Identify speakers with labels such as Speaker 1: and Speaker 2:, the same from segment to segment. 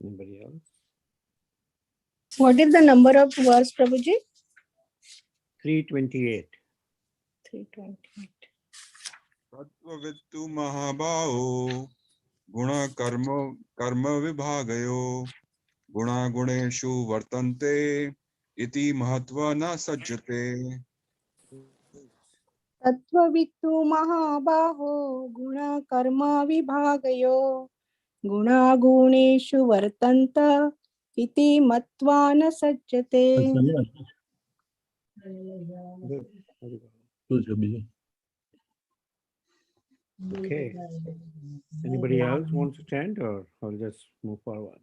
Speaker 1: Anybody else?
Speaker 2: What is the number of verse, Prabhuji?
Speaker 1: 328.
Speaker 2: 328.
Speaker 3: Tattvavidtu mahabhaho guna karma vibhagayo guna guneshu vartante iti mahatva na sajjate.
Speaker 2: Tattvavitu mahabaho guna karma vibhagayo guna guneshu vartanta iti matva na sajjate.
Speaker 1: Good. Okay. Anybody else wants to chant, or I'll just move forward?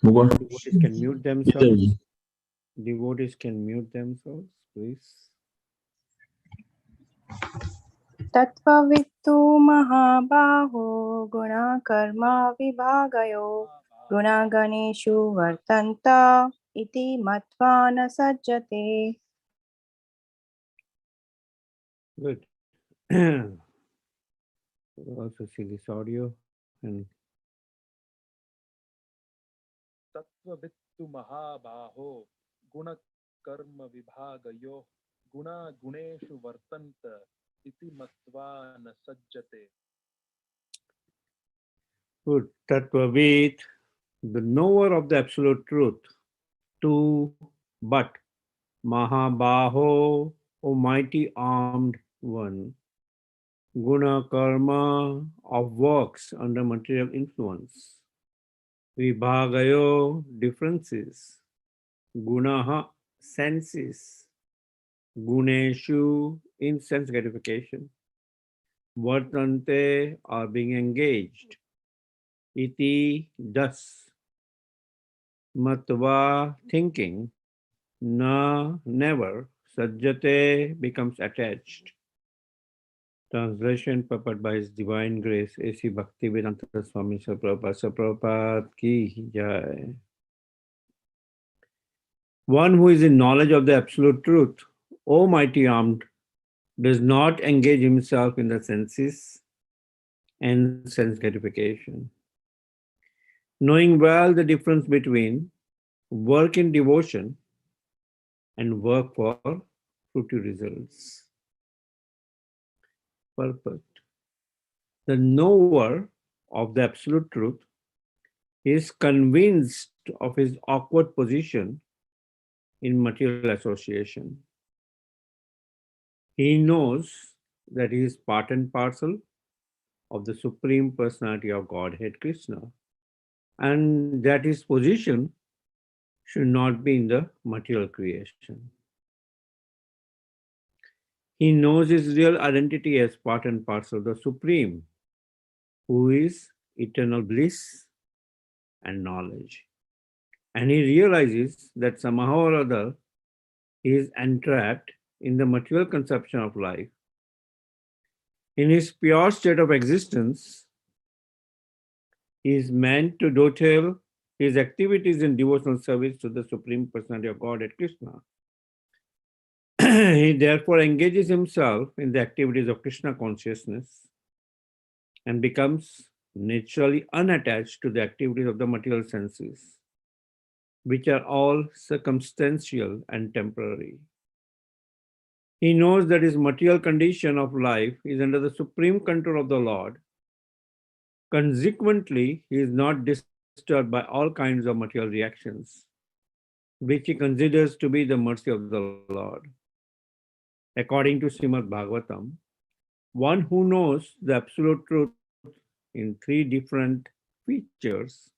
Speaker 1: Devotees can mute themselves. Devotees can mute themselves, please.
Speaker 2: Tattvavitu mahabaho guna karma vibhagayo guna ganeshu vartanta iti matva na sajjate.
Speaker 1: Good. We'll also see this audio and
Speaker 4: Tattvavittu mahabaho guna karma vibhagayo guna guneshu vartanta iti matva na sajjate.
Speaker 1: good. Tattvavit, the knower of the absolute truth. Two, but Mahabaho, O mighty armed one. Guna karma, of works under material influence. Vibhagayo, differences. Gunaha, senses. Guneshu, in sense gratification. Vartante, are being engaged. Iti, thus. Matva, thinking. Na, never. Sajjate, becomes attached. Translation purport by His Divine Grace, A.C. Bhaktivedanta Swami Prabhupada ki jai. One who is in knowledge of the absolute truth, O mighty armed, does not engage himself in the senses and sense gratification. Knowing well the difference between work in devotion and work for fruity results. Purport. The knower of the absolute truth is convinced of his awkward position in material association. He knows that he is part and parcel of the Supreme Personality of Godhead, Krishna, and that his position should not be in the material creation. He knows his real identity as part and parcel of the Supreme, who is eternal bliss and knowledge. And he realizes that somehow or other he is entrapped in the material conception of life. In his pure state of existence, he is meant to detail his activities in devotional service to the Supreme Personality of Godhead, Krishna. He therefore engages himself in the activities of Krishna consciousness and becomes naturally unattached to the activities of the material senses, which are all circumstantial and temporary. He knows that his material condition of life is under the supreme control of the Lord. Consequently, he is not disturbed by all kinds of material reactions, which he considers to be the mercy of the Lord. According to Srimad Bhagavatam, one who knows the absolute truth in three different features,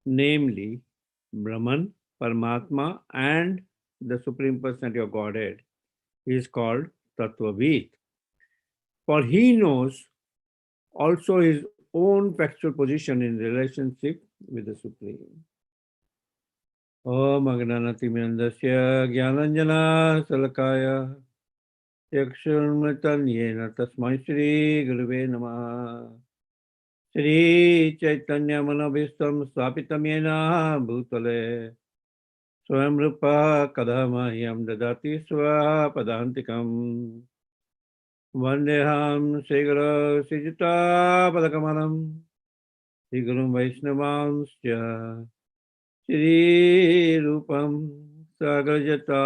Speaker 1: namely Brahman, Paramatma, and the Supreme Personality of Godhead, is called Tattvavit. For he knows also his own factual position in relationship with the Supreme. Om Agnanatimandasya Gyananjana Salakaya Yakshurmitanyena Tasmai Shri Guruve Namaha Shri Chaitanya Manabhistam Swapitam Yena Bhutale Swam Rupa Kadamahyam Dadati Swapadantikam Vandeham Shigara Sijita Padakamalam Sri Guru Vaishnavanscha Shri Rupam Sagrajata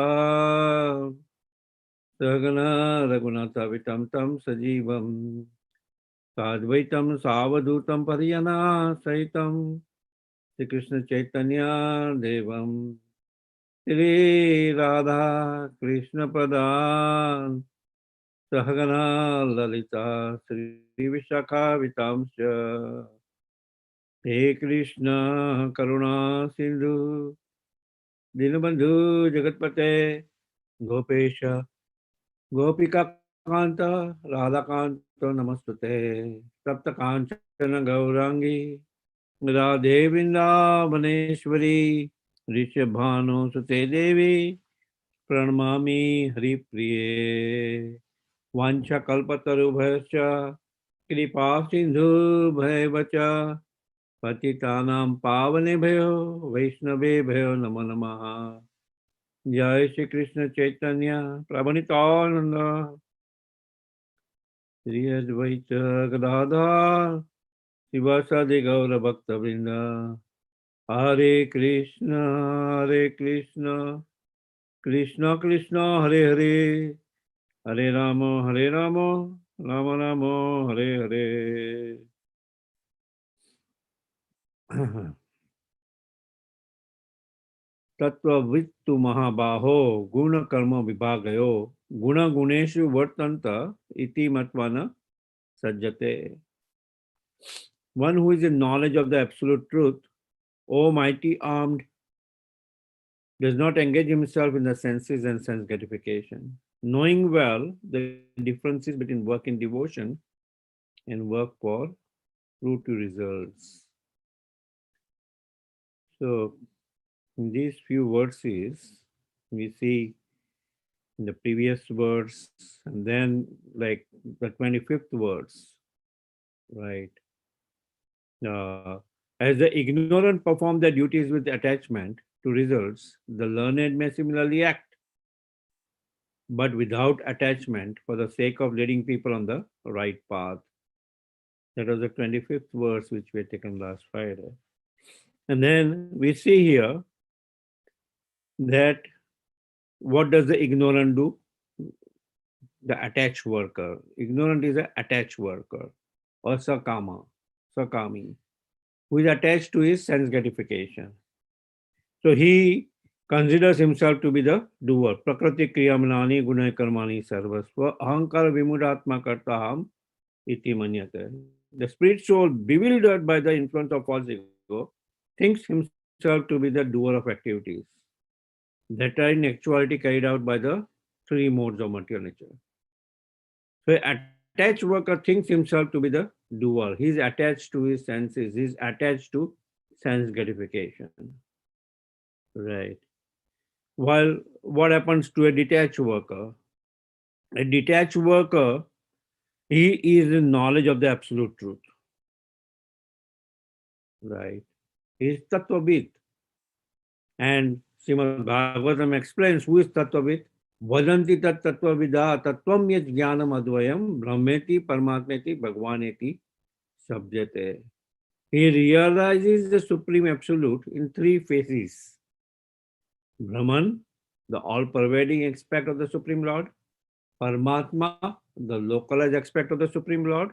Speaker 1: Sagana Raghunatha Vitam Tam Sajivam Sadvaitam Savadutam Pariyana Saitam Sri Krishna Chaitanya Devam Shri Radha Krishna Pradan Sahagana Lalita Sri Vishakha Vitamsha He Krishna Karuna Sindhu Dinabandhu Jagatpate Gopesha Gopika Kanta Radha Kanta Namastute Sapta Kanchana Gaurangi Radhe Vrindavaneshwari Rishabhanu Sute Devi Pranamami Hari Priye Vancha Kalpatarubhascha Kripa Sindhu Bhaivacha Patitanam Pavanebhyo Vaishnavebhyo Namo Namaha Jai Shri Krishna Chaitanya Prabhu Sri Advaita Gadadhar Sivasadi Gaura Bhakta Vrinda Hare Krishna Krishna Krishna Hare Hare Hare Rama Rama Rama Hare Hare Tattva Vittu Mahabaho Guna Karma Vibhagayo Guna Guneshu Vartanta Iti Matvana Sajjate. One who is in knowledge of the absolute truth, O mighty armed, does not engage himself in the senses and sense gratification, knowing well the differences between work in devotion and work for fruity results. So, in these few verses, we see in the previous verse and then like the 25th verse, right? As the ignorant perform their duties with attachment to results, the learned may similarly act, but without attachment for the sake of leading people on the right path. That was the 25th verse which we had taken last Friday. And then we see here that what does the ignorant do? The attached worker. Ignorant is an attached worker or sakami, who is attached to his sense gratification. So he considers himself to be the doer. Prakriti kriyamanani gunai karmani sarvasva ahankar vimudatma kartaham iti manyate. The spirit soul, bewildered by the influence of false ego, thinks himself to be the doer of activities that are in actuality carried out by the three modes of material nature. So attached worker thinks himself to be the doer. He is attached to his senses. He is attached to sense gratification. Right. While what happens to a detached worker? A detached worker, he is in knowledge of the absolute truth. Right. He is Tattvabit. And Srimad Bhagavatam explains who is Tattvabit. Vadanti tat tattvavida tattvam yat jnanam advayam brahmeti paramatmeti bhagwaneti sabjate. He realizes the Supreme Absolute in three phases. Brahman, the all-pervading aspect of the Supreme Lord. Paramatma, the localized aspect of the Supreme Lord.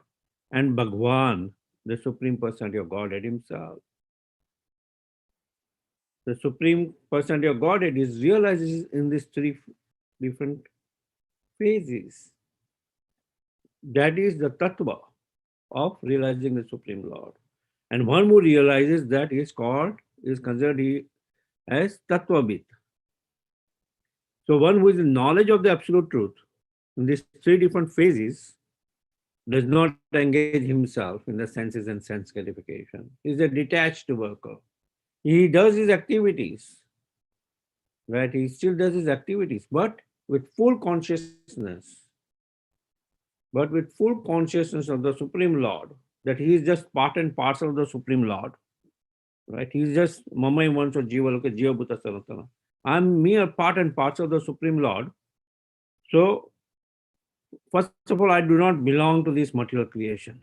Speaker 1: And Bhagwan, the Supreme Personality of Godhead himself. The Supreme Personality of Godhead is realized in these three different phases. That is the tattva of realizing the Supreme Lord. And one who realizes that is considered as tattvabit. So one who is in knowledge of the absolute truth in these three different phases does not engage himself in the senses and sense gratification. He is a detached worker. He does his activities, right? He still does his activities, but with full consciousness. But with full consciousness of the Supreme Lord, that he is just part and parcel of the Supreme Lord, right? He is just Mamai Vansa Jiva Loka Jiva Bhuta Sanatana. I'm mere part and parcel of the Supreme Lord. So, first of all, I do not belong to this material creation.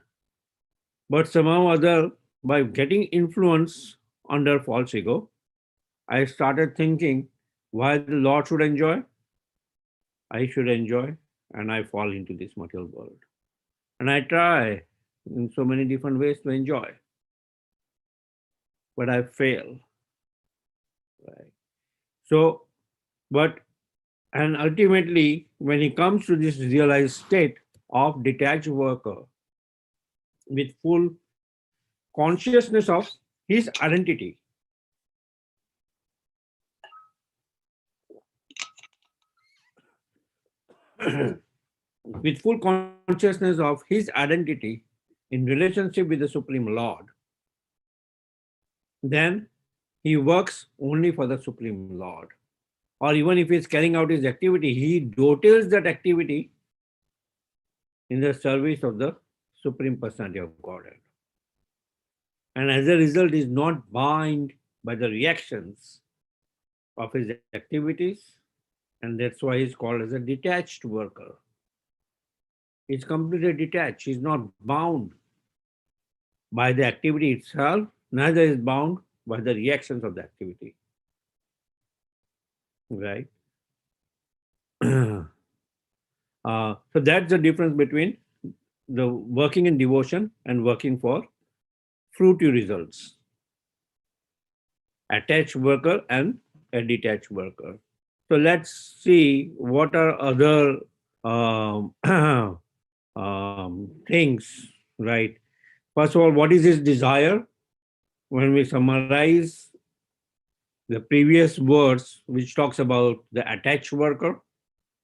Speaker 1: But somehow or other, by getting influence under false ego, I started thinking why the Lord should enjoy, I should enjoy, and I fall into this material world. And I try in so many different ways to enjoy, but I fail. Right? So, but, and ultimately, when he comes to this realized state of detached worker with full consciousness of his identity, with full consciousness of his identity in relationship with the Supreme Lord, then he works only for the Supreme Lord. Or even if he's carrying out his activity, he details that activity in the service of the Supreme Personality of Godhead. And as a result, is not bound by the reactions of his activities, and that's why he's called as a detached worker. He's completely detached. He's not bound by the activity itself, neither is bound by the reactions of the activity. Right? So that's the difference between the working in devotion and working for fruity results. Attached worker and a detached worker. So let's see what are other things, right? First of all, what is his desire? When we summarize the previous words, which talks about the attached worker,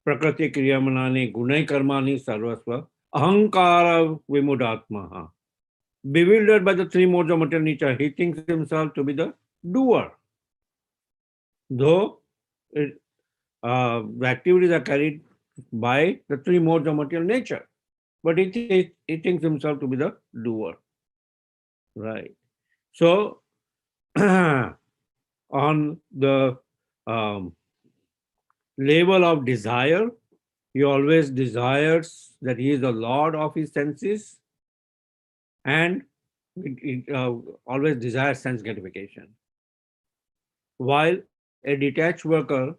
Speaker 1: Prakriti Kriyamanani Gunai Karmani Sarvasva Ahankara Vimudatmaha. Bewildered by the three modes of material nature, he thinks himself to be the doer. Though the activities are carried by the three modes of material nature, but he thinks himself to be the doer. Right. So, on the level of desire, he always desires that he is the lord of his senses, and always desires sense gratification. While a detached worker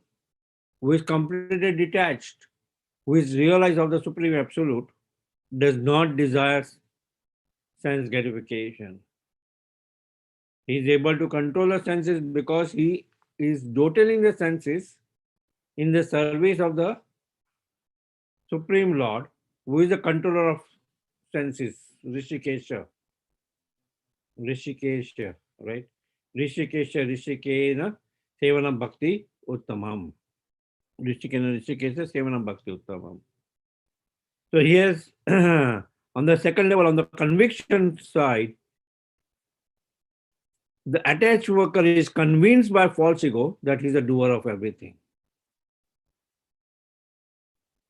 Speaker 1: who is completely detached, who is realized of the Supreme Absolute, does not desire sense gratification. He is able to control the senses because he is dotaling the senses in the service of the Supreme Lord, who is the controller of senses, Rishikesha. Rishikesha, right? Rishikesha, Rishikena, Sevanam Bhakti Uttamam. Rishikena, Rishikesha, Sevanam Bhakti Uttamam. So here's on the second level, on the conviction side, the attached worker is convinced by false ego that he's a doer of everything.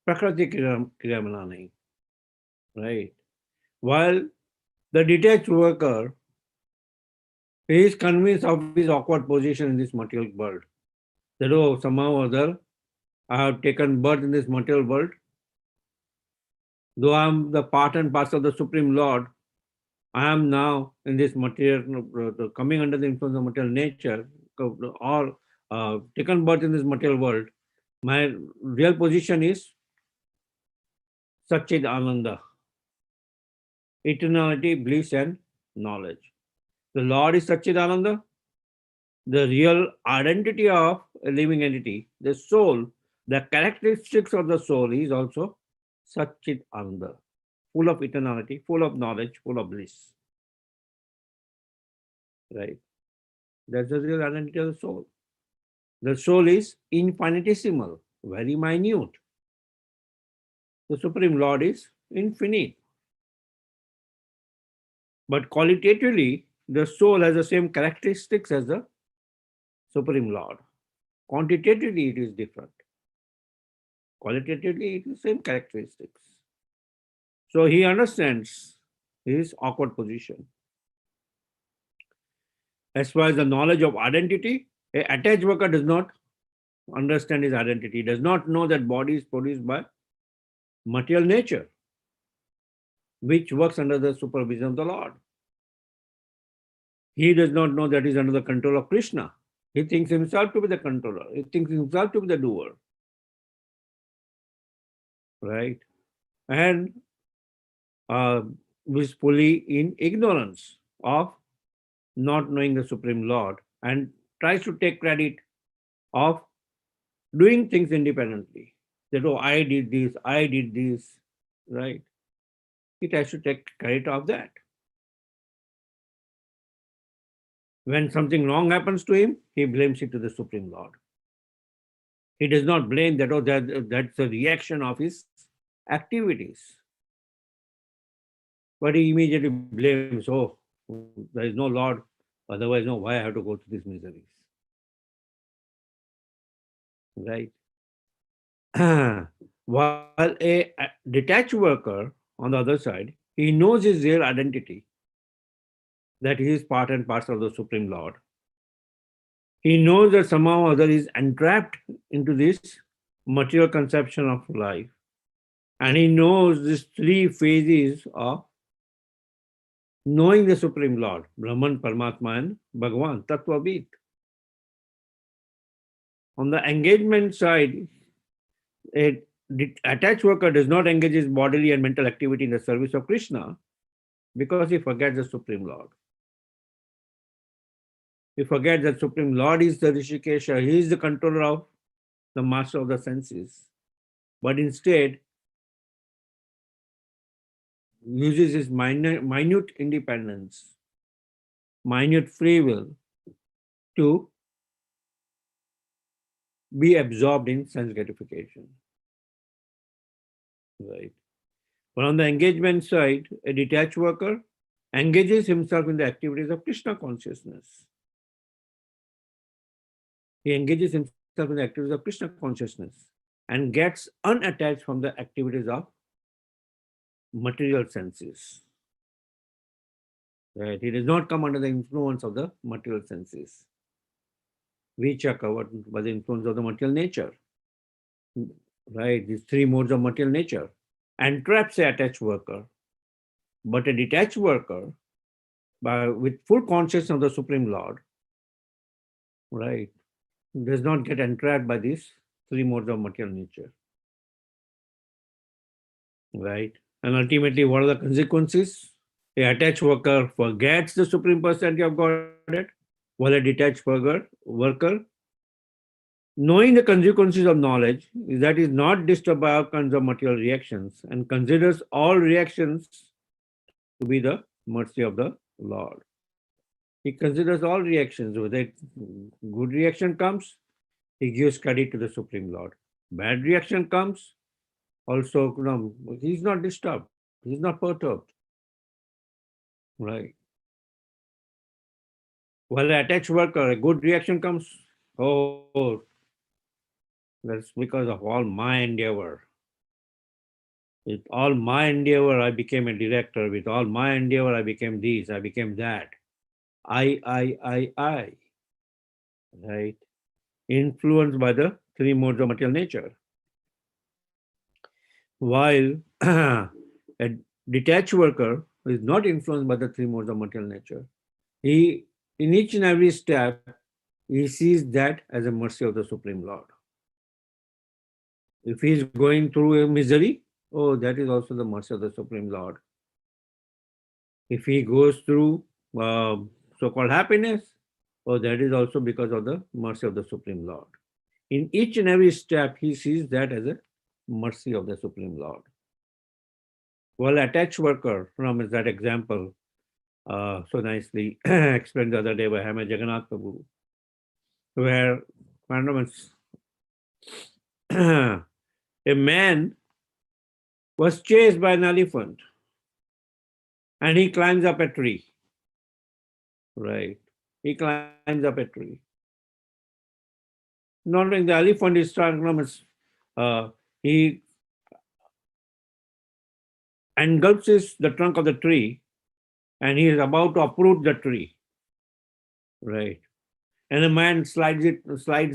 Speaker 1: Prakriti Kriyamanani. Right? While the detached worker is convinced of his awkward position in this material world. That, oh, somehow or other, I have taken birth in this material world. Though I am the part and parcel of the Supreme Lord, I am now in this material, coming under the influence of material nature, or taken birth in this material world. My real position is Satchid Ananda, eternality, bliss, and knowledge. The Lord is Satchidananda, the real identity of a living entity, the soul, the characteristics of the soul is also Satchidananda, full of eternality, full of knowledge, full of bliss. Right? That's the real identity of the soul. The soul is infinitesimal, very minute. The Supreme Lord is infinite. But qualitatively, the soul has the same characteristics as the Supreme Lord. Quantitatively, it is different. Qualitatively, it is the same characteristics. So he understands his awkward position. As far as the knowledge of identity, an attached worker does not understand his identity. He does not know that body is produced by material nature, which works under the supervision of the Lord. He does not know that he is under the control of Krishna. He thinks himself to be the controller. He thinks himself to be the doer. Right? And is fully in ignorance of not knowing the Supreme Lord and tries to take credit of doing things independently. That, oh, I did this, right? It has to take credit of that. When something wrong happens to him, he blames it to the Supreme Lord. He does not blame that, oh, that's a reaction of his activities. But he immediately blames, oh, there is no Lord, otherwise, no, why I have to go through these miseries? Right? While a detached worker, on the other side, he knows his real identity, that he is part and parcel of the Supreme Lord. He knows that somehow or other is entrapped into this material conception of life. And he knows these three phases of knowing the Supreme Lord, Brahman, Paramatma, and Bhagavan, Tattvavid. On the engagement side, a attached worker does not engage his bodily and mental activity in the service of Krishna because he forgets the Supreme Lord. He forgets that Supreme Lord is the Rishikesha, he is the controller of the master of the senses. But instead, uses his minute independence, minute free will to be absorbed in sense gratification. Right. But on the engagement side, a detached worker engages himself in the activities of Krishna consciousness. He engages himself in the activities of Krishna consciousness and gets unattached from the activities of material senses. Right? He does not come under the influence of the material senses, which are covered by the influence of the material nature. Right? These three modes of material nature entraps the attached worker. But a detached worker, with full consciousness of the Supreme Lord, right, does not get entrapped by these three modes of material nature. Right? And ultimately, what are the consequences? A attached worker forgets the Supreme Personality of Godhead, while a detached worker, knowing the consequences of knowledge, that is not disturbed by all kinds of material reactions and considers all reactions to be the mercy of the Lord. He considers all reactions. Whether good reaction comes, he gives credit to the Supreme Lord. Bad reaction comes, also, he's not disturbed. He's not perturbed. Right. While an attached worker, a good reaction comes, oh, that's because of all my endeavor. With all my endeavor, I became a director. With all my endeavor, I became this, I became that. I. Right? Influenced by the three modes of material nature. While a detached worker is not influenced by the three modes of material nature, he, in each and every step, he sees that as a mercy of the Supreme Lord. If he is going through a misery, oh, that is also the mercy of the Supreme Lord. If he goes through so-called happiness, oh, that is also because of the mercy of the Supreme Lord. In each and every step, he sees that as a mercy of the Supreme Lord. Well, attached worker, from that example, so nicely explained the other day by Hama Jagannath Prabhu, where a man was chased by an elephant and he climbs up a tree. Right. He climbs up a tree. Not knowing the elephant is trying, he engulfs the trunk of the tree and he is about to uproot the tree. Right. And a man slides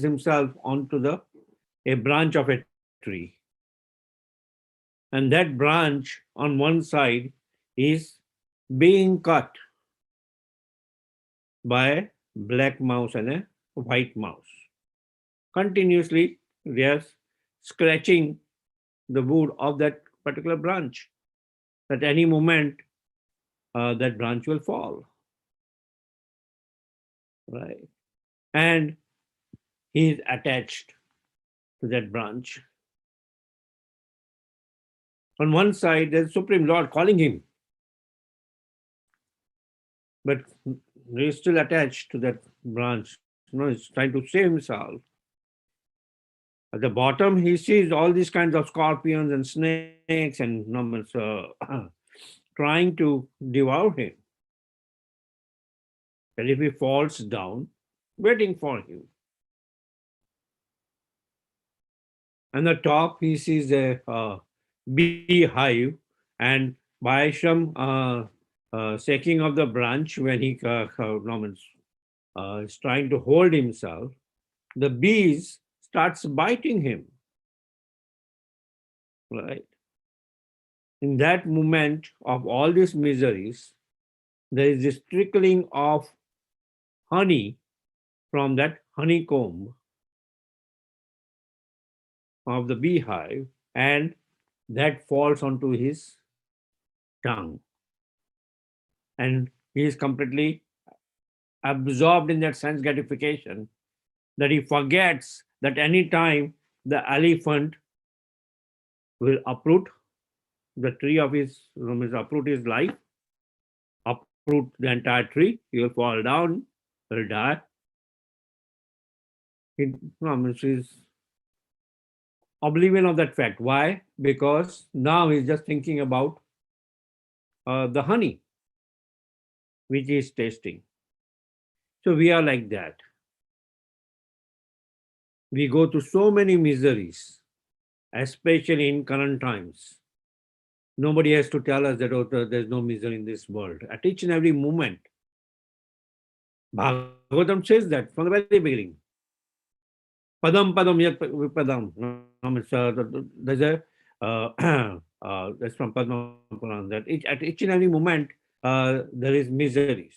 Speaker 1: himself onto a branch of a tree. And that branch on one side is being cut. by a black mouse and a white mouse. Continuously, they are scratching the wood of that particular branch. At any moment, that branch will fall, right? And he is attached to that branch. On one side, there's Supreme Lord calling him, but he is still attached to that branch. He's trying to save himself. At the bottom, he sees all these kinds of scorpions and snakes and trying to devour him. And if he falls down, waiting for him. And the top, he sees a beehive, and by some shaking of the branch, when he is trying to hold himself, the bees starts biting him. Right? In that moment of all these miseries, there is this trickling of honey from that honeycomb of the beehive, and that falls onto his tongue. And he is completely absorbed in that sense gratification that he forgets that any time the elephant will uproot the tree of his, uproot his life, uproot the entire tree, he will fall down, will die. He is oblivion of that fact. Why? Because now he's just thinking about the honey which he is tasting. So we are like that. We go through so many miseries, especially in current times. Nobody has to tell us that there's no misery in this world. At each and every moment, Bhagavatam says that from the very beginning. Padam padam yat vipadam. There's a that's from Padma Puran, that at each and every moment there is miseries.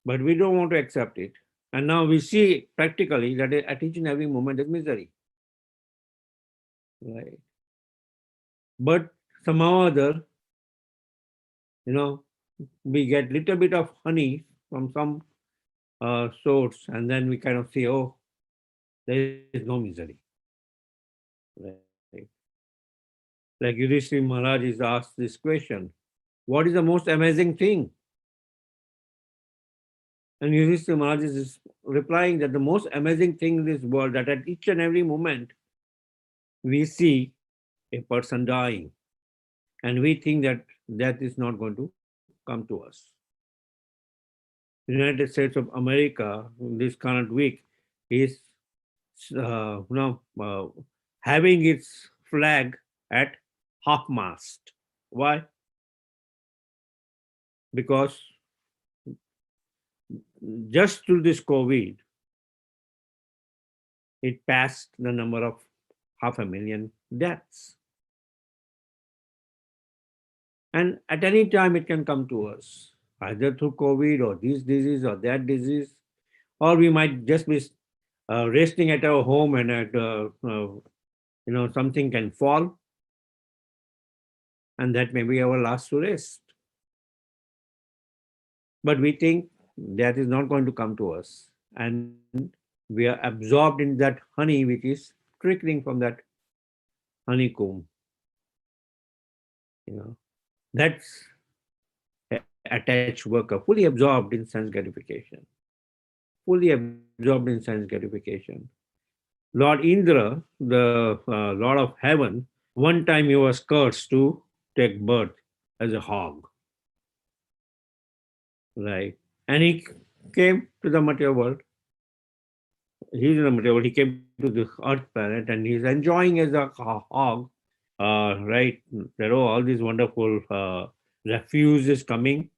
Speaker 1: But we don't want to accept it. And now we see practically that at each and every moment there's misery. Right? But somehow or other, we get little bit of honey from some source, and then we kind of say, oh, there is no misery. Right? Like Yudhishthira Maharaj is asked this question, what is the most amazing thing? And Yudhishthira Maharaj is replying that the most amazing thing in this world, that at each and every moment we see a person dying, and we think that death is not going to come to us. United States of America, this current week, is having its flag at half-mast. Why? Because just through this COVID, it passed the number of 500,000 deaths. And at any time it can come to us, either through COVID or this disease or that disease, or we might just be resting at our home and something can fall, and that may be our last rest. But we think that is not going to come to us, and we are absorbed in that honey which is trickling from that honeycomb. That's attached worker, fully absorbed in sense gratification. Fully absorbed in sense gratification. Lord Indra, the Lord of Heaven, one time he was cursed to take birth as a hog. Right? And he came to the material world. He's in the material world. He came to the earth planet and he's enjoying as a hog. Right? There are all these wonderful refuse is coming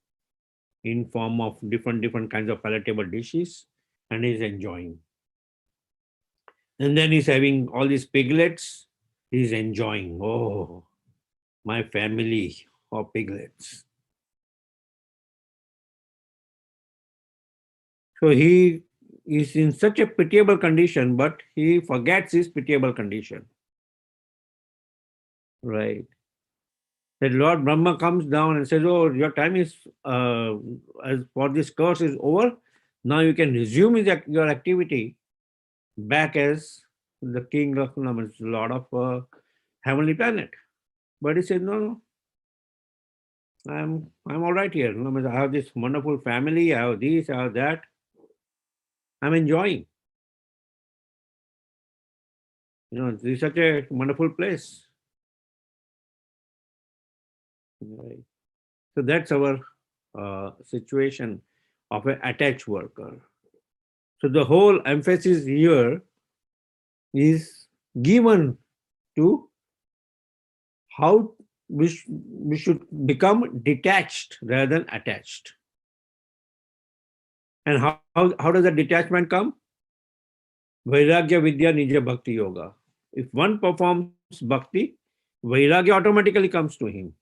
Speaker 1: in form of different kinds of palatable dishes, and he's enjoying. And then he's having all these piglets. He's enjoying. Oh, my family of piglets. So he is in such a pitiable condition, but he forgets his pitiable condition. Right. That Lord Brahma comes down and says, "Oh, your time is as for this curse is over. Now you can resume your activity back as the king of Lord of heavenly planet." But he said, "No, no, I'm all right here. I have this wonderful family. I have this, I have that. I'm enjoying. This is such a wonderful place." Right. So that's our situation of an attached worker. So the whole emphasis here is given to how we should become detached rather than attached. And how does that detachment come? Vairagya Vidya Nija Bhakti Yoga. If one performs bhakti, Vairagya automatically comes to him.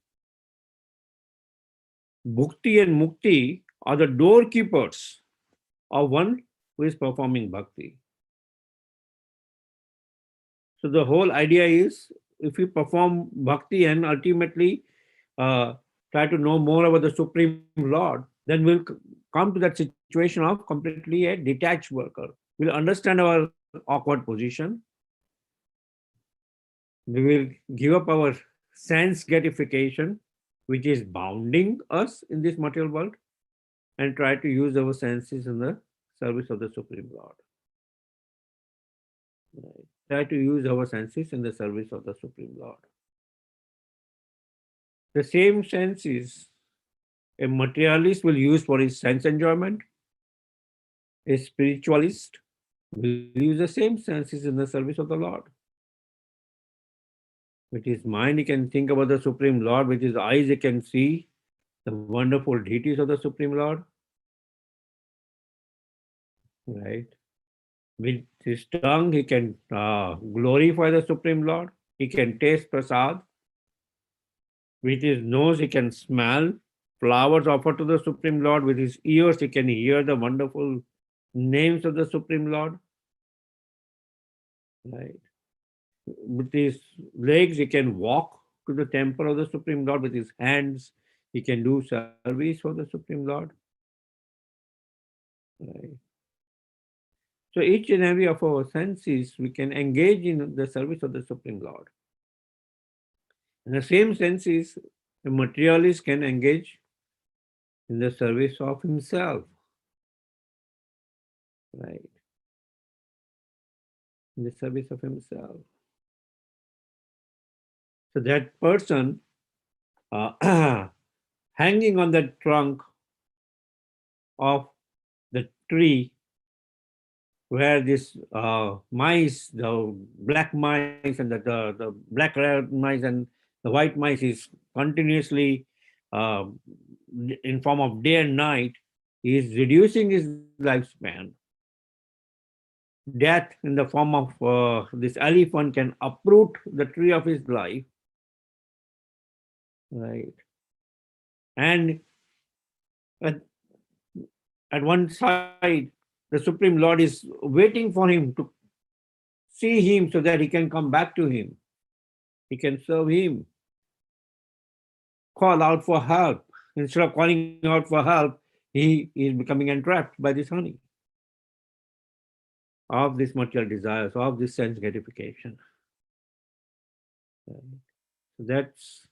Speaker 1: Bhukti and Mukti are the doorkeepers of one who is performing bhakti. So the whole idea is, if we perform bhakti and ultimately try to know more about the Supreme Lord, then we'll come to that situation of completely a detached worker. We'll understand our awkward position. We will give up our sense gratification, which is bounding us in this material world, and try to use our senses in the service of the Supreme Lord. Right. Try to use our senses in the service of the Supreme Lord. The same senses a materialist will use for his sense enjoyment. A spiritualist will use the same senses in the service of the Lord. With his mind, he can think about the Supreme Lord. With his eyes, he can see the wonderful deities of the Supreme Lord. Right? With his tongue, he can glorify the Supreme Lord. He can taste prasad. With his nose, he can smell flowers offered to the Supreme Lord. With his ears, he can hear the wonderful names of the Supreme Lord. Right? With his legs, he can walk to the temple of the Supreme Lord. With his hands, he can do service for the Supreme Lord. Right? So each and every of our senses, we can engage in the service of the Supreme Lord. In the same senses, a materialist can engage in the service of himself. Right? In the service of himself. So that person hanging on the trunk of the tree where this mice, the black mice and the black red mice and the white mice is continuously uh, in form of day and night, he is reducing his lifespan. Death in the form of this elephant can uproot the tree of his life. Right. And at, at one side, the Supreme Lord is waiting for him to see him so that he can come back to him. He can serve him. Call out for help. Instead of calling out for help, he is becoming entrapped by this honey of this material desires, of this sense gratification. So that's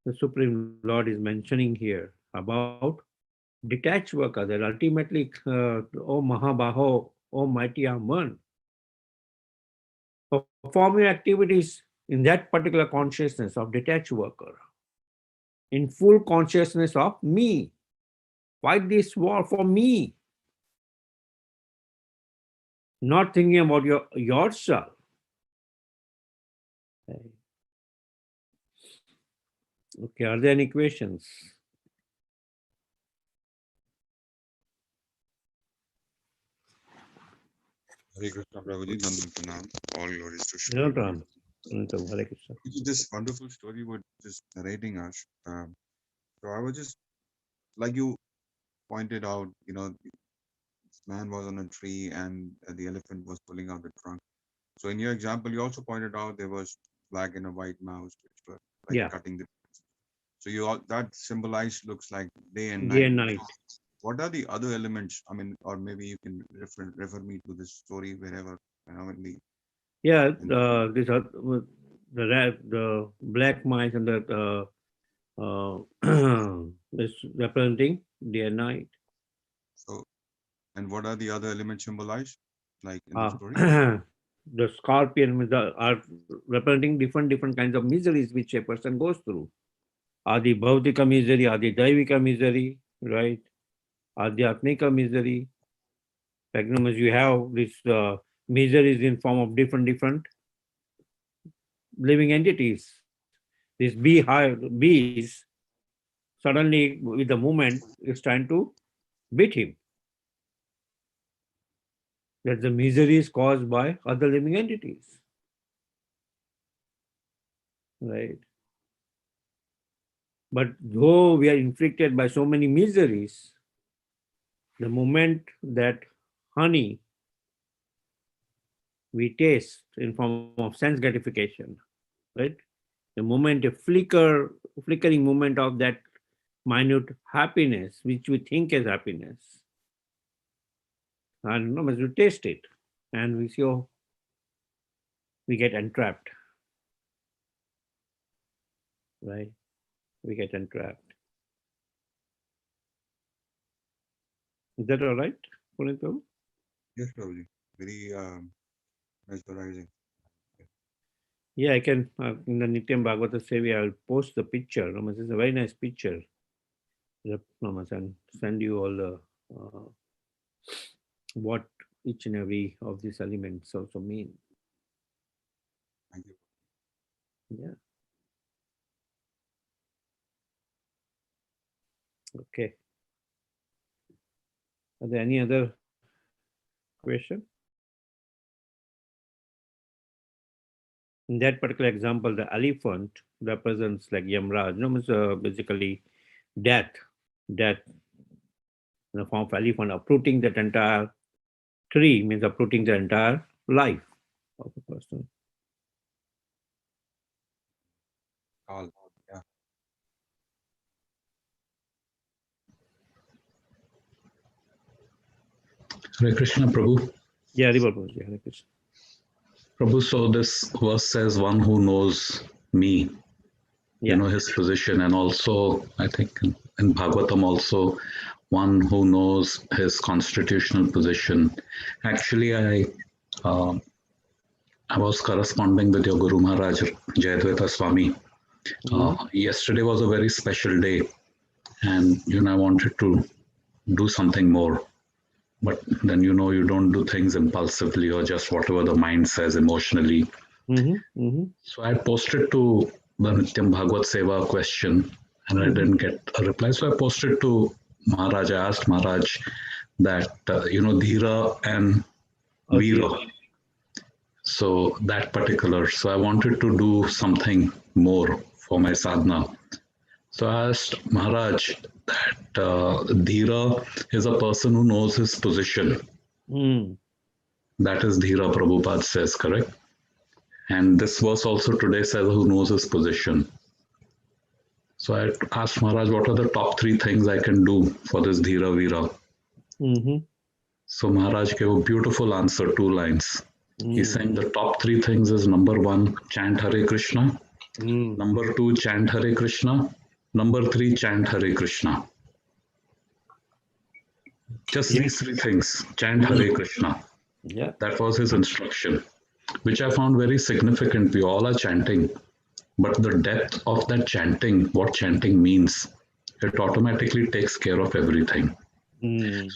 Speaker 1: the Supreme Lord is mentioning here about detached worker, that ultimately, O Mahabaho, O mighty Aman, performing activities in that particular consciousness of detached worker, in full consciousness of me. Fight this war for me. Not thinking about yourself. Okay, are there any questions?
Speaker 3: Hare Krishna Prabhuji, Nandan Pranam, all glories to Shri.
Speaker 1: No, Ram. Hare Krishna.
Speaker 3: This wonderful story you were just narrating us. So I was just, like you pointed out, man was on a tree and the elephant was pulling out the trunk. So in your example, you also pointed out there was black and a white mouse, which were like
Speaker 1: Yeah,
Speaker 3: cutting the. So you all that symbolized looks like day and
Speaker 1: day
Speaker 3: night.
Speaker 1: and night.
Speaker 3: What are the other elements? I mean, or maybe you can refer me to this story wherever, in the
Speaker 1: Yeah,
Speaker 3: in,
Speaker 1: these are the black mice and the is representing day and night.
Speaker 3: so and what are the other elements symbolized like in the
Speaker 1: Uh,
Speaker 3: story?
Speaker 1: the scorpion are representing different kinds of miseries which a person goes through. Adi bhautika misery, adi daivika misery, right? Adhyatmika misery. Pagnomas, you have this miseries in form of different living entities. These bees suddenly with the movement is trying to beat him. That the misery is caused by other living entities, right? But though we are inflicted by so many miseries, the moment that honey we taste in form of sense gratification, right? The moment a flickering moment of that minute happiness, which we think is happiness, and as we taste it, and we see, oh, we get entrapped, right? We get entrapped. Is that all right, Punito?
Speaker 3: Yes, Prabhuji. Very mesmerizing.
Speaker 1: Yeah, I can, in the Nityam Bhagavata Sevi, I'll post the picture. It's a very nice picture. And send you all the what each and every of these elements also mean.
Speaker 3: Thank you.
Speaker 1: Yeah. Okay. Are there any other question? In that particular example, the elephant represents like Yamraj, basically death in the form of elephant, uprooting that entire tree means uprooting the entire life of a person.
Speaker 3: All. Yeah.
Speaker 5: Hare Krishna, Prabhu.
Speaker 1: Yeah, Hare Krishna.
Speaker 5: Prabhu, so this verse says one who knows me,
Speaker 1: Yeah.
Speaker 5: his position, and also I think in Bhagavatam also one who knows his constitutional position. Actually, I was corresponding with your Guru Maharaj Jayadvaita Swami. Yesterday was a very special day, and I wanted to do something more. But then you don't do things impulsively or just whatever the mind says emotionally. So I posted to the Nityam Bhagavad Seva question and I didn't get a reply. So I posted to Maharaj. I asked Maharaj that, Dhira and Veera. So that particular. So I wanted to do something more for my sadhana. So I asked Maharaj that Dhira is a person who knows his position. That is Dhira, Prabhupada says, correct? And this verse also today says who knows his position. So I asked Maharaj, what are the top 3 things I can do for this Dhira Veera? So Maharaj gave a beautiful answer, 2 lines. He's saying the top 3 things is number 1, chant Hare Krishna. Number 2, chant Hare Krishna. Number 3, chant Hare Krishna. Just these 3 things, chant Hare Krishna.
Speaker 1: Yeah.
Speaker 5: That was his instruction, which I found very significant. We all are chanting, but the depth of that chanting, what chanting means, it automatically takes care of everything.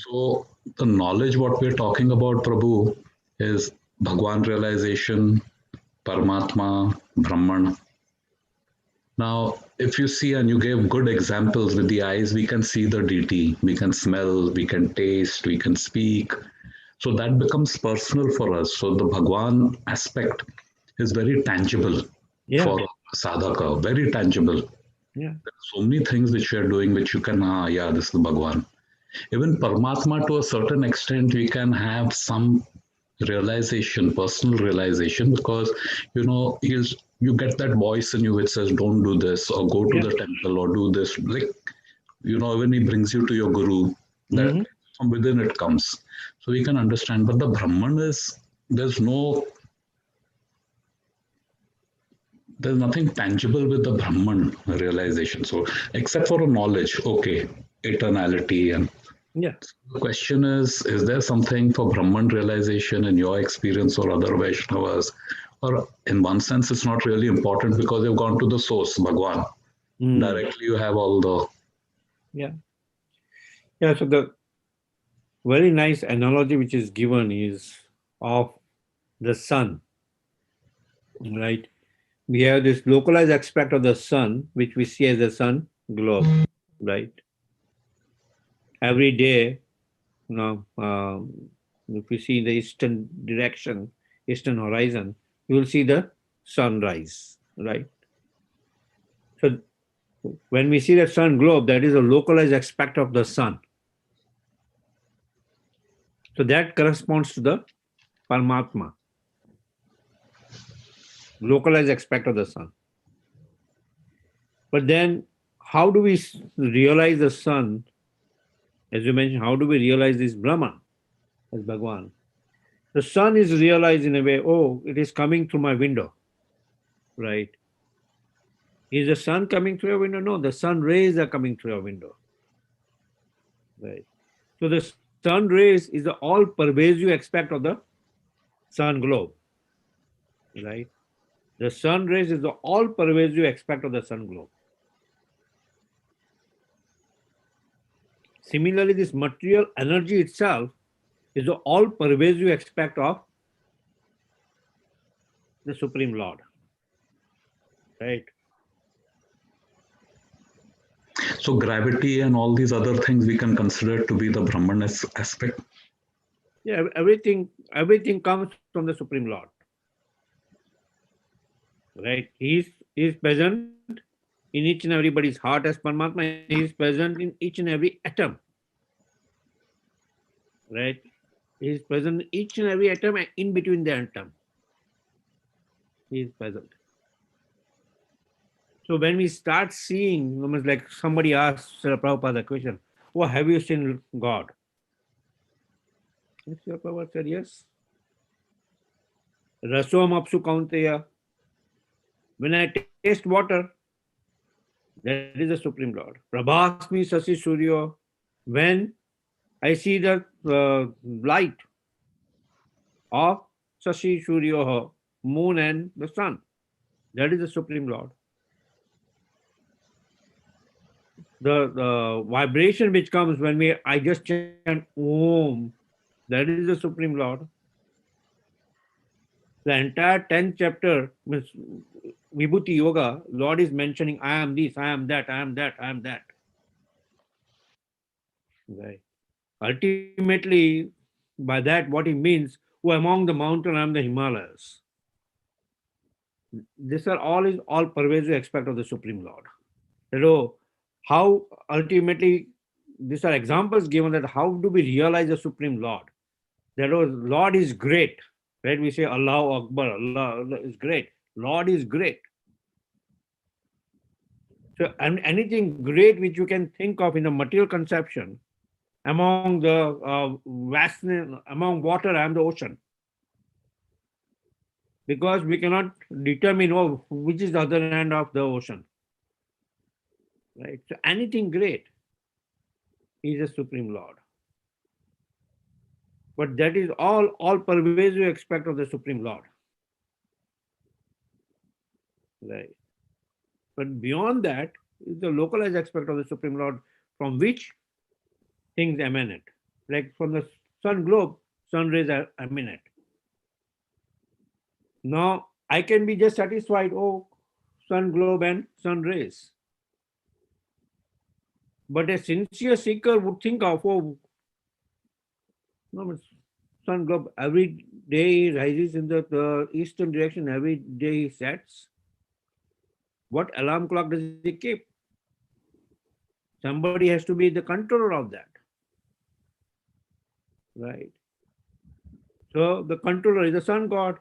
Speaker 5: So the knowledge what we're talking about, Prabhu, is Bhagwan realization, Paramatma, Brahman. Now, if you see, and you gave good examples with the eyes, we can see the deity, we can smell, we can taste, we can speak. So that becomes personal for us. So the Bhagwan aspect is very tangible for sadhaka, very tangible.
Speaker 1: Yeah.
Speaker 5: There are so many things which you are doing which you can, this is Bhagwan. Even Paramatma, to a certain extent, we can have some realization, personal realization, because you get that voice in you which says, don't do this, or go to
Speaker 1: Yeah.
Speaker 5: the temple, or do this. Like, when he brings you to your guru, that
Speaker 1: Mhm.
Speaker 5: from within it comes. So we can understand. But the Brahman there's nothing tangible with the Brahman realization. So, except for a knowledge, okay, eternality. And
Speaker 1: Yeah.
Speaker 5: the question is there something for Brahman realization in your experience or other Vaishnavas? Or in one sense, it's not really important because you've gone to the source, Bhagwan.
Speaker 1: Mm.
Speaker 5: Directly, you have all the.
Speaker 1: Yeah. Yeah. So the very nice analogy which is given is of the sun, right? We have this localized aspect of the sun, which we see as the sun globe, right? Every day, if you see the eastern direction, eastern horizon, you will see the sunrise, right? So when we see that sun globe, that is a localized aspect of the sun. So that corresponds to the Paramatma, localized aspect of the sun. But then, how do we realize the sun? As you mentioned, how do we realize this Brahman as Bhagwan? The sun is realized in a way, oh, it is coming through my window, right? Is the sun coming through your window? No, the sun rays are coming through your window, right? So the sun rays is the all pervasive aspect of the sun globe, right? The sun rays is the all pervasive aspect of the sun globe. Similarly, this material energy itself is the all pervasive aspect of the Supreme Lord, right?
Speaker 5: So, gravity and all these other things we can consider to be the Brahman aspect.
Speaker 1: Yeah, everything comes from the Supreme Lord, right? He is present in each and everybody's heart as Paramatma. He is present in each and every atom, right? He is present in each and every atom, and in between the atom, he is present. So when we start seeing, almost like somebody asked Srila Prabhupada a question, oh, have you seen God? And Srila Prabhupada said, yes. Rasvam apsu kaunteya. When I taste water, that is the Supreme Lord. Prabhasmi sasi suryo. When I see the light of sasi suryo, moon and the sun, that is the Supreme Lord. The vibration which comes when I just chant Om, that is the Supreme Lord. The entire 10th chapter, Vibhuti Yoga, Lord is mentioning, I am this, I am that, I am that, I am that. Right. Ultimately, by that, what it means, who among the mountain, I am the Himalayas. These are all pervasive aspect of the Supreme Lord. How ultimately, these are examples given that how do we realize the Supreme Lord? That Lord is great. Right? We say Allah Akbar, Allah is great. Lord is great. So anything great which you can think of in a material conception, among the vastness, among water and the ocean. Because we cannot determine which is the other end of the ocean. Right? So anything great is a Supreme Lord. But that is all pervasive aspect of the Supreme Lord. Right. But beyond that is the localized aspect of the Supreme Lord from which things emanate. Like from the sun globe, sun rays are emanate. Now I can be just satisfied, sun globe and sun rays. But a sincere seeker would think of, sun globe, every day he rises in the eastern direction, every day he sets. What alarm clock does he keep? Somebody has to be the controller of that. right? So the controller is the sun god.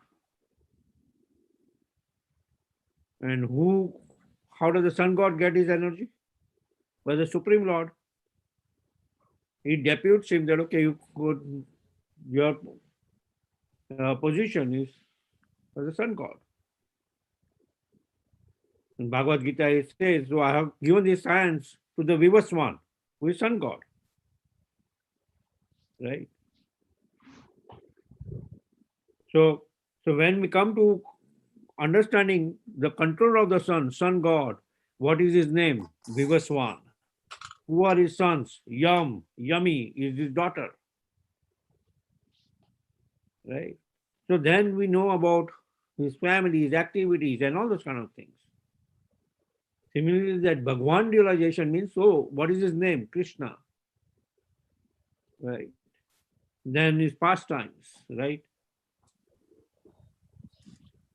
Speaker 1: And how does the sun god get his energy? By the Supreme Lord. He deputes him that, okay, your position is as the sun god. In Bhagavad Gita it says, so I have given this science to the Vivaswan, who is sun god. Right? So when we come to understanding the control of the sun god, what is his name? Vivaswan. Who are his sons? Yami is his daughter. Right? So then we know about his family, his activities, and all those kind of things. Similarly, that Bhagwan realization means, oh, what is his name? Krishna. Right? Then his pastimes, right?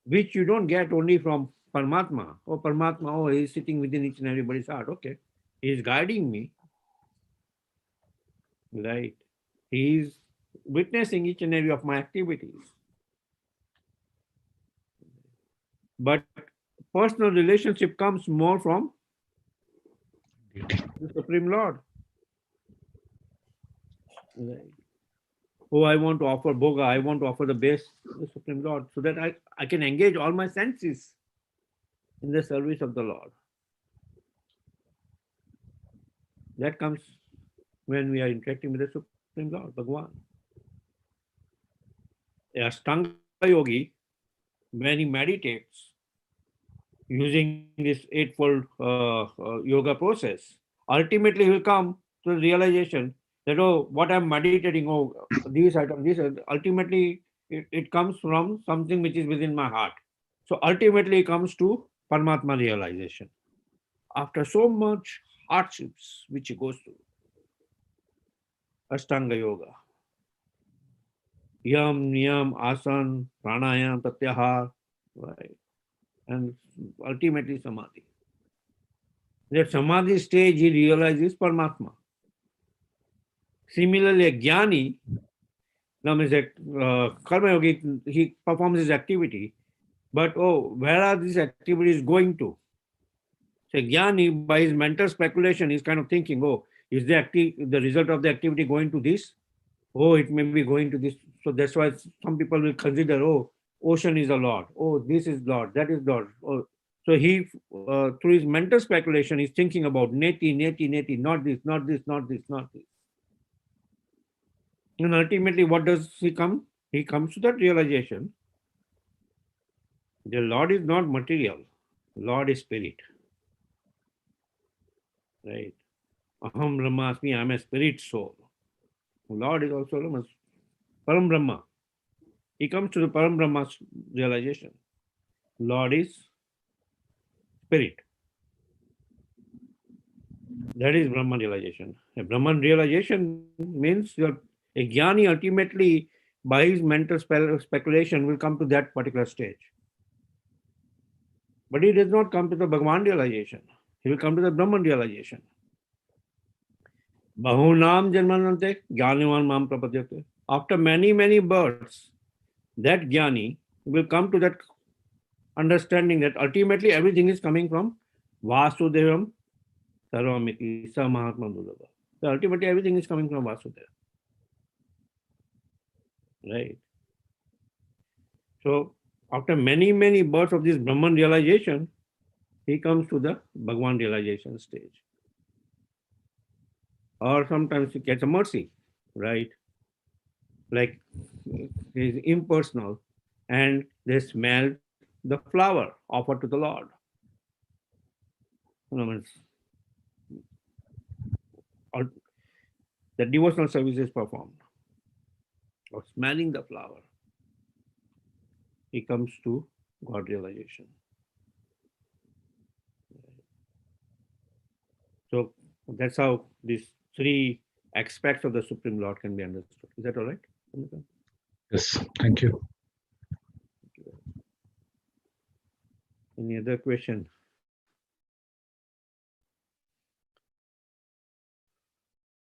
Speaker 1: Which you don't get only from Paramatma. Oh, Paramatma, oh, he's sitting within each and everybody's heart. Okay. He's guiding me. Right? He's witnessing each and every of my activities. But personal relationship comes more from the Supreme Lord. Right. Oh, I want to offer Bhoga, I want to offer the best to the Supreme Lord, so that I can engage all my senses in the service of the Lord. That comes when we are interacting with the Supreme Lord, Bhagwan. A Ashtanga yogi, when he meditates using this eightfold yoga process, ultimately he will come to the realization that, oh, what I'm meditating, oh, these items, ultimately it comes from something which is within my heart. So ultimately it comes to Paramatma realization. After so much hardships which he goes through, Ashtanga yoga, yam, niyam, asan, pranayam, pratyahar, right? And ultimately samadhi. That samadhi stage he realizes Paramatma. Similarly, a jnani, now is a karma yogi, he performs his activity, but oh, where are these activities going to? So jnani, by his mental speculation, is kind of thinking, oh, is the result of the activity going to this? Oh, it may be going to this. So that's why some people will consider, oh, ocean is a Lord. Oh, this is Lord, that is Lord. Oh, so he, through his mental speculation, is thinking about neti, not this, not this, not this, not this. And ultimately, what does he come? He comes to that realization. The Lord is not material. Lord is spirit. Right? Aham Brahmasmi, I am a spirit soul. Lord is also Param Brahma. He comes to the Param Brahma's realization. Lord is spirit. That is Brahman realization. A Brahman realization means a jnani ultimately, by his mental speculation, will come to that particular stage. But he does not come to the Bhagavan realization. He will come to the Brahman realization. Bahunam janmanante jnanivan mam prapadyate. After many, many births, that jnani will come to that understanding that ultimately everything is coming from Vasudevam Sarvamiti Sa Mahatma Durlabha. So ultimately everything is coming from Vasudeva. Right? So after many, many births of this Brahman realization, he comes to the Bhagwan realization stage. Or sometimes he gets a mercy, right? Like he is impersonal and they smell the flower offered to the Lord. The devotional service is performed. Or smelling the flower, he comes to God realization. So that's how these three aspects of the Supreme Lord can be understood. Is that all right?
Speaker 5: Yes, thank you.
Speaker 1: Any other question?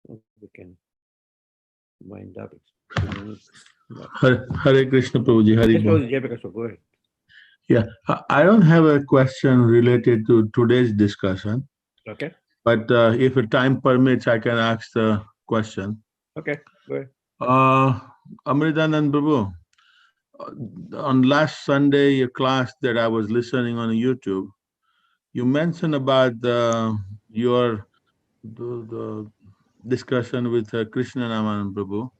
Speaker 1: We can Mind up.
Speaker 6: Hare Krishna Prabhuji, Hari
Speaker 1: Yes,
Speaker 6: Bol.
Speaker 1: Jayprakash, go ahead.
Speaker 6: Yeah, I don't have a question related to today's discussion,
Speaker 1: Okay.
Speaker 6: but if time permits, I can ask the question.
Speaker 1: Okay, go ahead.
Speaker 6: Amritanand Prabhu, on last Sunday, your class that I was listening on YouTube, you mentioned about the discussion with Krishna Naman Prabhu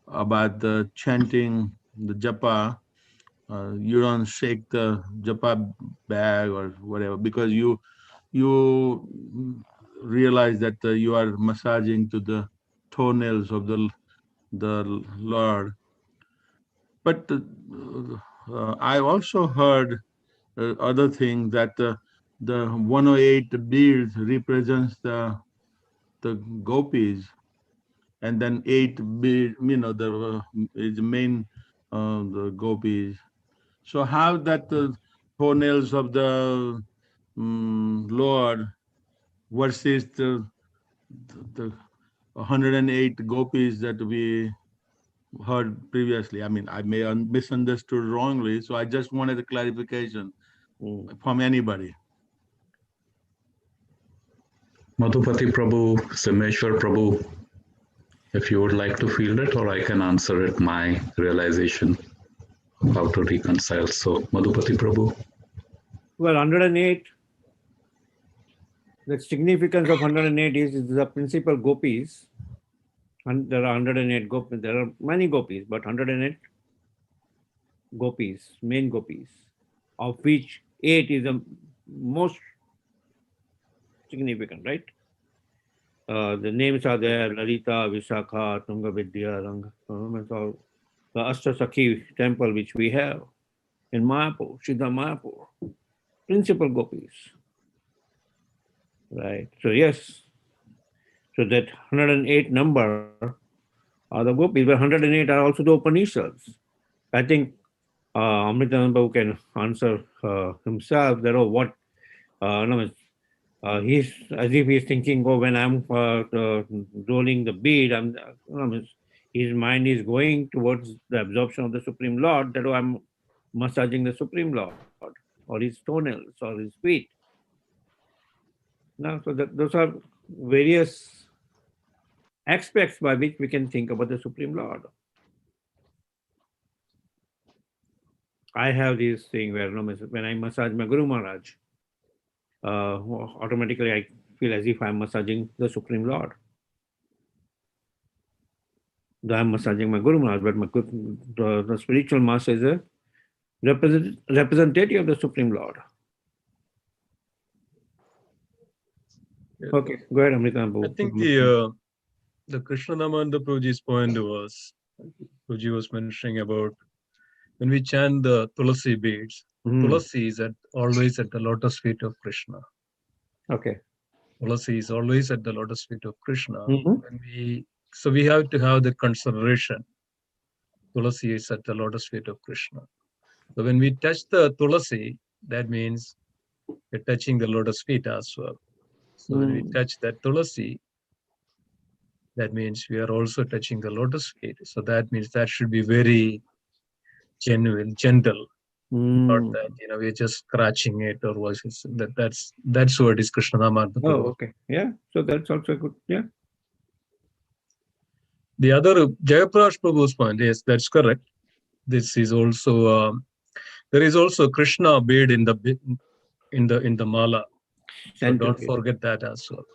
Speaker 6: about the chanting, the japa. You don't shake the japa bag or whatever because you realize that you are massaging to the toenails of the Lord. But I also heard other thing that the 108 beads represents the gopis, and then 8 bead, is the main the gopis. So how that the toenails of the Lord versus the 108 gopis that we heard previously. I mean, I may have misunderstood wrongly, so I just wanted a clarification from anybody.
Speaker 5: Madhupati Prabhu, Simeshwar Prabhu, if you would like to field it, or I can answer it, my realization of how to reconcile. So, Madhupati Prabhu.
Speaker 1: Well, 108, the significance of 108 is the principal gopis. And there are 108 gopis. There are many gopis, but 108 gopis, main gopis, of which 8 is the most significant, right? The names are there: Lalita, Visakha, Tunga Vidya, Ranga. So the Ashtasakhi temple which we have in Mayapur, Siddha Mayapur, principal gopis, right? So yes, so that 108 number are the gopis, but 108 are also the Upanishads. I think Amritananda can answer himself that, what, he's as if he's thinking, when I'm rolling the bead, his mind is going towards the absorption of the Supreme Lord, that I'm massaging the Supreme Lord, or his toenails, or his feet. Now, so those are various aspects by which we can think about the Supreme Lord. I have this thing where when I massage my Guru Maharaj, automatically I feel as if I'm massaging the Supreme Lord. Though I'm massaging my Guru Maharaj, but the spiritual master is a representative of the Supreme Lord. Okay, go ahead, Amritananda.
Speaker 7: I think the Krishna Namanda Prabhuji's point was, Prabhuji was mentioning about when we chant the Tulasi beads, Tulasi is always at the lotus feet of Krishna.
Speaker 1: Okay.
Speaker 7: Tulasi is always at the lotus feet of Krishna. So we have to have the consideration. Tulasi is at the lotus feet of Krishna. So when we touch the Tulasi, that means we're touching the lotus feet as well. So when we touch that Tulasi, that means we are also touching the lotus feet. So that means that should be very genuine, gentle. Not that we're just scratching it or was that's what is Krishna Namanda.
Speaker 1: Oh, okay. Yeah. So that's also good. Yeah.
Speaker 7: The other Jayaprakash Prabhu's point, yes, that's correct. This is also there is also Krishna bead in the mala. So don't forget that as well.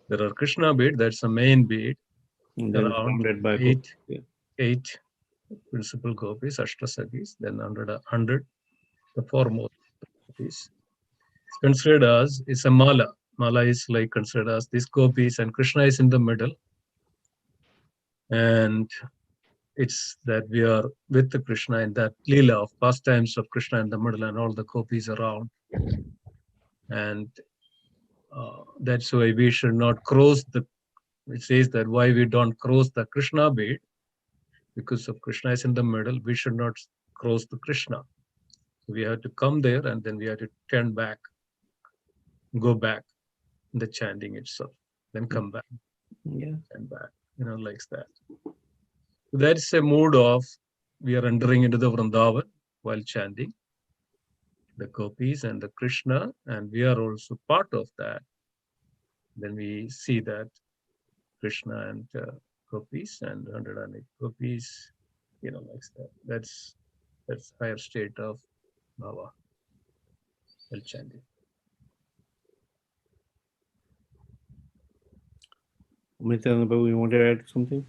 Speaker 7: There are Krishna bead, that's the main bead. Around
Speaker 1: by
Speaker 7: 8 principal gopis, Ashtasakis, then 100, the foremost gopis. It's considered as, it's a mala. Mala is like considered as these gopis, and Krishna is in the middle. And it's that we are with the Krishna in that Leela of pastimes of Krishna in the middle and all the gopis around. And that's why we should not cross it says that why we don't cross the Krishna bead, because of Krishna is in the middle, we should not cross the Krishna. So we have to come there and then we have to turn back, go back in the chanting itself, then come back
Speaker 1: and
Speaker 7: back. like that. That's a mood of we are entering into the Vrindavan while chanting the gopis and the Krishna, and we are also part of that. Then we see that Krishna and gopis and 108 gopis, like that. That's higher state of bhava while chanting.
Speaker 1: Nityananda Prabhu, you want to add something?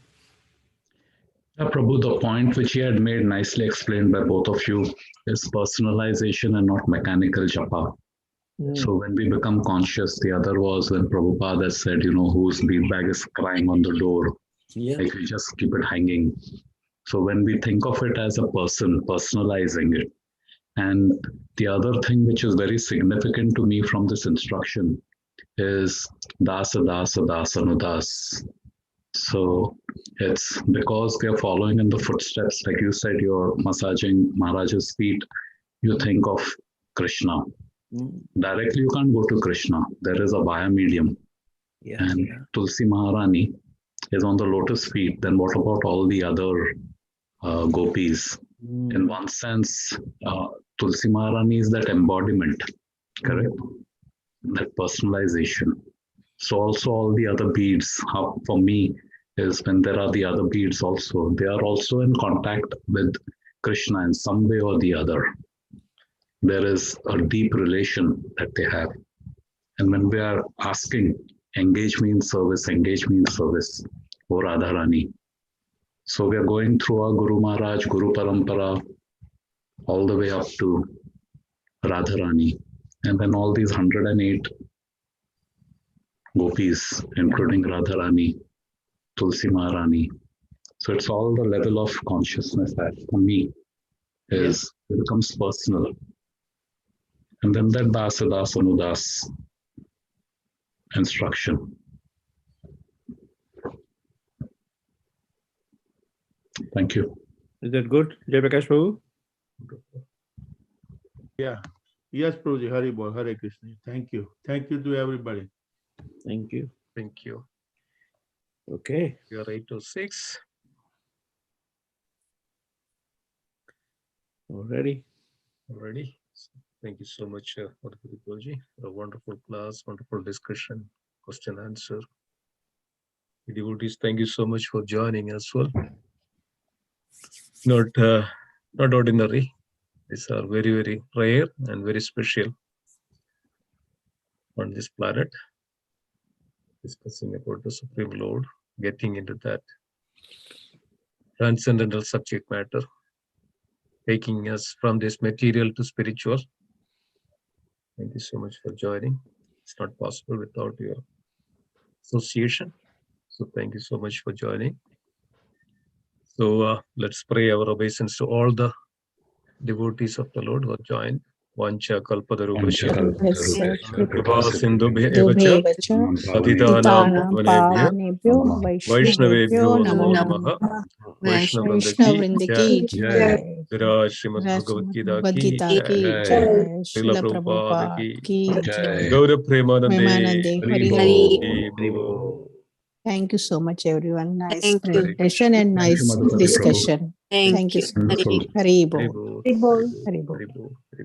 Speaker 5: Yeah, Prabhu, the point which he had made, nicely explained by both of you, is personalization and not mechanical japa. So when we become conscious, the other was when Prabhupada has said, whose bead bag is crying on the door,
Speaker 1: Yeah.
Speaker 5: like we just keep it hanging. So when we think of it as a person, personalizing it. And the other thing which is very significant to me from this instruction is dasa dasa dasanudas. So it's because they're following in the footsteps, like you said, you're massaging Maharaj's feet, you think of Krishna. Directly you can't go to Krishna. There is a via medium.
Speaker 1: Yeah.
Speaker 5: And Tulsi Maharani is on the lotus feet. Then what about all the other gopis? In one sense, Tulsi Maharani is that embodiment, correct? That personalization. So also all the other beads, for me, is when there are the other beads also, they are also in contact with Krishna in some way or the other. There is a deep relation that they have. And when we are asking, engage me in service, or Radharani. So we are going through our Guru Maharaj, Guru Parampara, all the way up to Radharani. And then all these 108 gopis, including Radharani, Tulsi Maharani. So it's all the level of consciousness that for me it becomes personal. And then that Dasa Das Anudas instruction. Thank you.
Speaker 1: Is that good, Jai Prakash Prabhu?
Speaker 6: Yeah. Yes, Prabhuji, Hari Bol, Hare Krishna. Thank you. Thank you to everybody.
Speaker 1: Thank you.
Speaker 7: Thank you.
Speaker 1: Okay.
Speaker 7: We are 8 to 6.
Speaker 1: Already.
Speaker 7: Already. Thank you so much, Madhupati, for a wonderful class, wonderful discussion, question answer. Devotees, thank you so much for joining as well. Not ordinary. These are very, very rare and very special on this planet. Discussing about the Supreme Lord, getting into that transcendental subject matter, taking us from this material to spiritual. Thank you so much for joining. It's not possible without your association. So thank you so much for joining. So let's pray our obeisance to all the devotees of the Lord who have joined. Vancha kalpadarubhasya Kripa sindhu bhevacha Patitanam pavanebhyo Vaishnavebhyo namo namaha. Vaishnavrinda ki jai. Viraj Srimad Bhagavad Gita ki jai. Srila Prabhupada ki jai. Gaura Premanande Hari Bol.
Speaker 2: Thank you so much, everyone. Nice
Speaker 8: Thank you.
Speaker 2: presentation and nice
Speaker 5: Madhupati Prabhu.
Speaker 2: discussion.
Speaker 8: Thank
Speaker 2: Thank you
Speaker 8: you.
Speaker 2: so much.
Speaker 5: Wonderful.
Speaker 2: Hari
Speaker 7: Hari
Speaker 2: Bol.
Speaker 7: Bol.
Speaker 2: Hari Bol.
Speaker 7: Hari Bol.